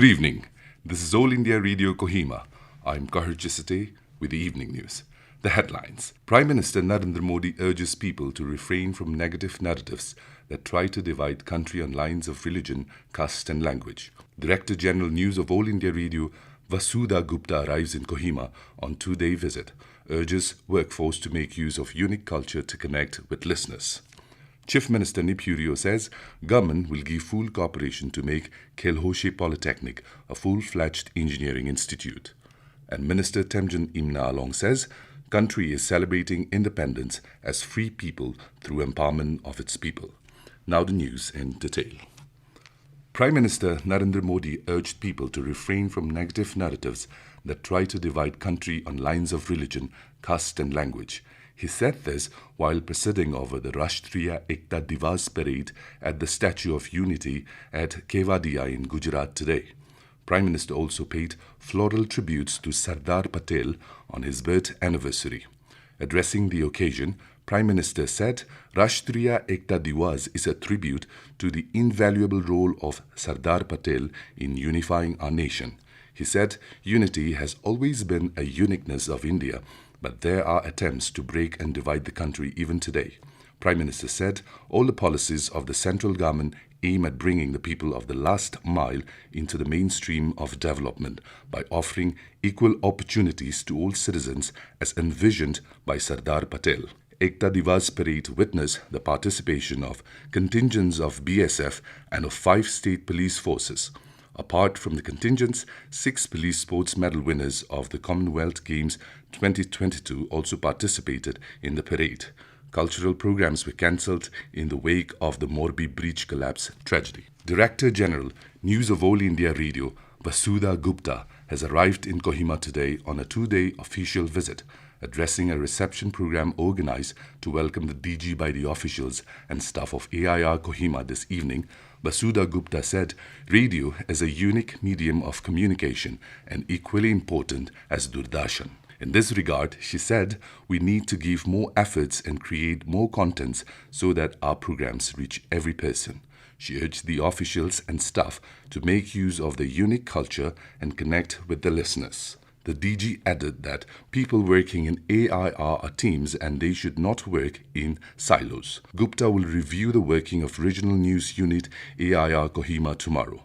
Good evening. This is All India Radio Kohima. I'm Khelhoshe with the evening news. The headlines. Prime Minister Narendra Modi urges people to refrain from negative narratives that try to divide country on lines of religion, caste and language. Director General News of All India Radio Vasudha Gupta arrives in Kohima on two-day visit, urges workforce to make use of unique culture to connect with listeners. Chief Minister Neiphiu Rio says government will give full cooperation to make Khelhoshe Polytechnic a full-fledged engineering institute. And Minister Temjen Imna Along says country is celebrating independence as free people through empowerment of its people. Now the news in detail. Prime Minister Narendra Modi urged people to refrain from negative narratives that try to divide country on lines of religion, caste and language. He said this while presiding over the Rashtriya Ekta Divas parade at the Statue of Unity at Kevadia in Gujarat today. Prime Minister also paid floral tributes to Sardar Patel on his birth anniversary. Addressing the occasion, Prime Minister said Rashtriya Ekta Divas is a tribute to the invaluable role of Sardar Patel in unifying our nation. He said unity has always been a uniqueness of India, but there are attempts to break and divide the country even today. Prime Minister said all the policies of the central government aim at bringing the people of the last mile into the mainstream of development by offering equal opportunities to all citizens as envisioned by Sardar Patel. Ekta Divas Parade witnessed the participation of contingents of BSF and of 5 state police forces. Apart from the contingents, 6 police sports medal winners of the Commonwealth Games 2022 also participated in the parade. Cultural programs were cancelled in the wake of the Morbi Breach collapse tragedy. Director General, News of All India Radio, Vasudha Gupta, has arrived in Kohima today on a 2-day official visit, addressing a reception program organized to welcome the DG by the officials and staff of AIR Kohima this evening. Vasudha Gupta said radio is a unique medium of communication and equally important as Doordarshan. In this regard, she said, we need to give more efforts and create more contents so that our programs reach every person. She urged the officials and staff to make use of the unique culture and connect with the listeners. The DG added that people working in AIR are teams and they should not work in silos. Gupta will review the working of Regional News Unit AIR Kohima tomorrow.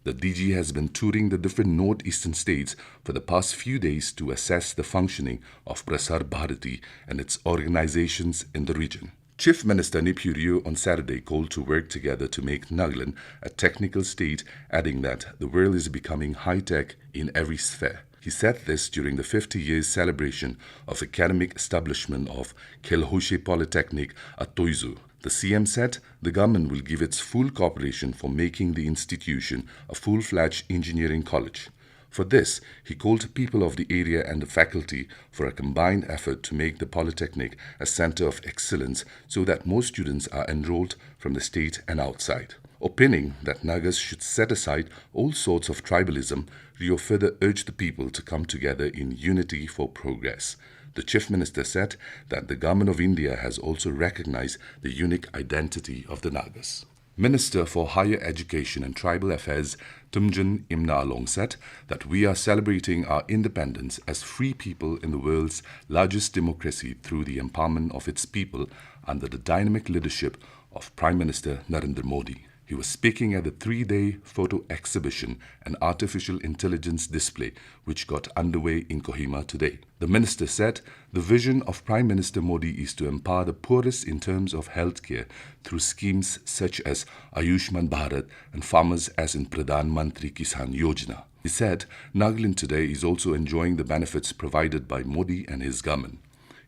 The DG has been touring the different northeastern states for the past few days to assess the functioning of Prasar Bharati and its organizations in the region. Chief Minister Neiphiu Rio on Saturday called to work together to make Nagaland a technical state, adding that the world is becoming high-tech in every sphere. He said this during the 50 years celebration of academic establishment of Khelhoshe Polytechnic at Toizu. The CM said the government will give its full cooperation for making the institution a full-fledged engineering college. For this, he called people of the area and the faculty for a combined effort to make the Polytechnic a center of excellence so that more students are enrolled from the state and outside. Opining that Nagas should set aside all sorts of tribalism, Rio further urged the people to come together in unity for progress. The Chief Minister said that the Government of India has also recognized the unique identity of the Nagas. Minister for Higher Education and Tribal Affairs Temjen Imna Along said that we are celebrating our independence as free people in the world's largest democracy through the empowerment of its people under the dynamic leadership of Prime Minister Narendra Modi. He was speaking at the 3-day photo exhibition and artificial intelligence display which got underway in Kohima today. The minister said the vision of Prime Minister Modi is to empower the poorest in terms of healthcare through schemes such as Ayushman Bharat and farmers as in Pradhan Mantri Kisan Yojana. He said Nagaland today is also enjoying the benefits provided by Modi and his government.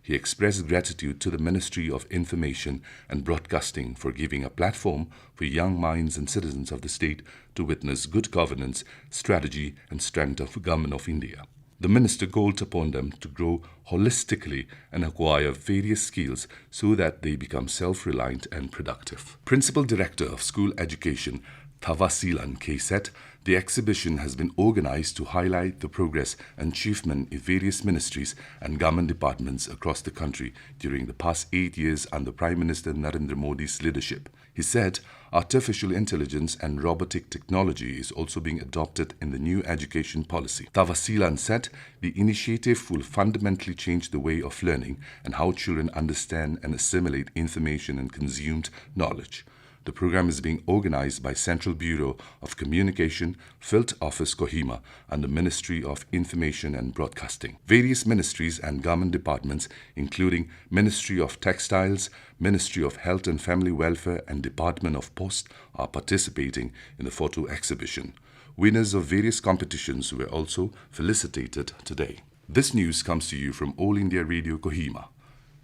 He expressed gratitude to the Ministry of Information and Broadcasting for giving a platform for young minds and citizens of the state to witness good governance, strategy and strength of the Government of India. The minister called upon them to grow holistically and acquire various skills so that they become self-reliant and productive. Principal Director of School Education Thavasilan K said the exhibition has been organized to highlight the progress and achievement in various ministries and government departments across the country during the past 8 years under Prime Minister Narendra Modi's leadership. He said artificial intelligence and robotic technology is also being adopted in the new education policy. Tavasilan said the initiative will fundamentally change the way of learning and how children understand and assimilate information and consumed knowledge. The program is being organized by Central Bureau of Communication, Field Office Kohima, and the Ministry of Information and Broadcasting. Various ministries and government departments, including Ministry of Textiles, Ministry of Health and Family Welfare, and Department of Post, are participating in the photo exhibition. Winners of various competitions were also felicitated today. This news comes to you from All India Radio Kohima.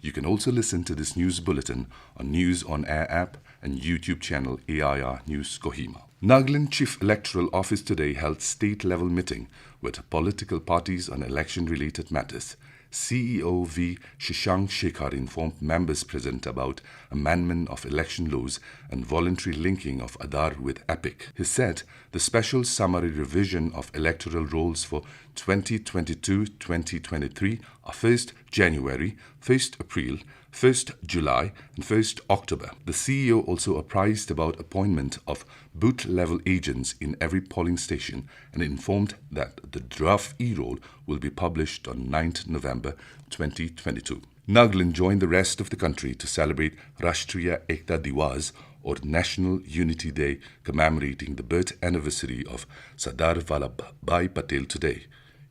You can also listen to this news bulletin on News on Air app and YouTube channel AIR News Kohima. Nagaland Chief Electoral Office today held state-level meeting with political parties on election-related matters. CEO V. Shashank Shekhar informed members present about amendment of election laws and voluntary linking of Aadhaar with Epic. He said the special summary revision of electoral rolls for 2022-2023 are 1st January, 1st April, 1st July and 1st October. The CEO also apprised about appointment of booth-level agents in every polling station and informed that the draft e-roll will be published on 9th November 2022. Nagaland joined the rest of the country to celebrate Rashtriya Ekta Diwaz or National Unity Day, commemorating the birth anniversary of Sardar Vallabhbhai Patel today.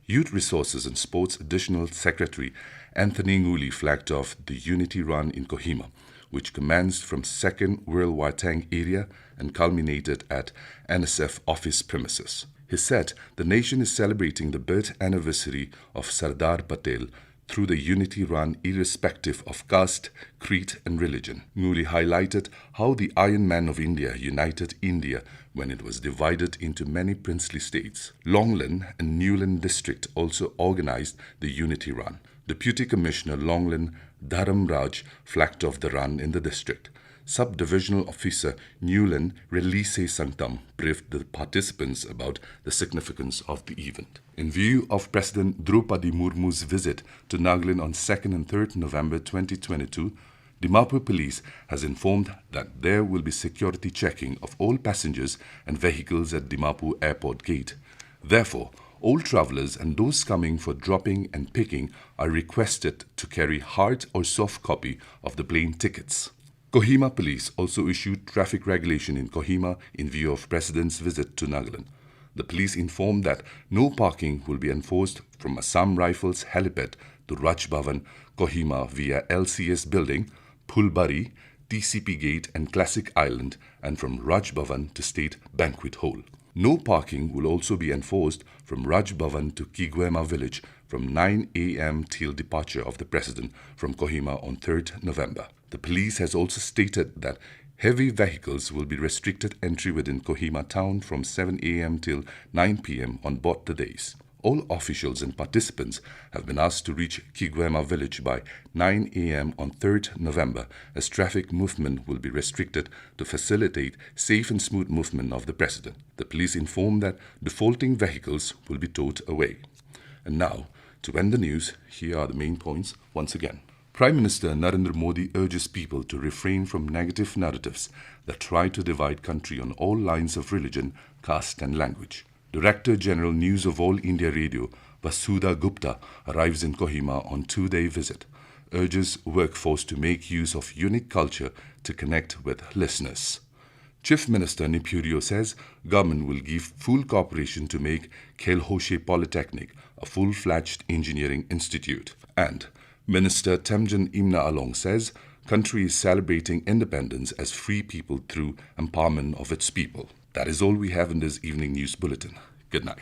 Youth Resources and Sports Additional Secretary Anthony Nguli flagged off the Unity Run in Kohima, which commenced from 2nd World War Tank area and culminated at NSF office premises. He said the nation is celebrating the birth anniversary of Sardar Patel through the Unity Run irrespective of caste, creed and religion. Nguli highlighted how the Iron Man of India united India when it was divided into many princely states. Longland and Newland district also organized the Unity Run. Deputy Commissioner Longland Dharam Raj flagged off the run in the district. Sub-Divisional Officer Newland Relise Sanktam briefed the participants about the significance of the event. In view of President Draupadi Murmu's visit to Nagaland on 2nd and 3rd November 2022, Dimapur Police has informed that there will be security checking of all passengers and vehicles at Dimapur Airport Gate. Therefore, all travellers and those coming for dropping and picking are requested to carry hard or soft copy of the plane tickets. Kohima Police also issued traffic regulation in Kohima in view of President's visit to Nagaland. The police informed that no parking will be enforced from Assam Rifles helipad to Raj Bhavan, Kohima via LCS building, Phulbari, TCP Gate and Classic Island, and from Raj Bhavan to State Banquet Hall. No parking will also be enforced from Raj Bhavan to Kigwema village from 9 a.m. till departure of the President from Kohima on 3rd November. The police has also stated that heavy vehicles will be restricted entry within Kohima town from 7 a.m. till 9 p.m. on both the days. All officials and participants have been asked to reach Kigwema village by 9 a.m. on 3rd November as traffic movement will be restricted to facilitate safe and smooth movement of the President. The police informed that defaulting vehicles will be towed away. And now, to end the news, here are the main points once again. Prime Minister Narendra Modi urges people to refrain from negative narratives that try to divide country on all lines of religion, caste and language. Director General News of All India Radio, Vasudha Gupta, arrives in Kohima on 2-day visit, urges workforce to make use of unique culture to connect with listeners. Chief Minister Neiphiu Rio says government will give full cooperation to make Khelhoshe Polytechnic a full-fledged engineering institute. And Minister Temjen Imna Along says country is celebrating independence as free people through empowerment of its people. That is all we have in this evening news bulletin. Good night.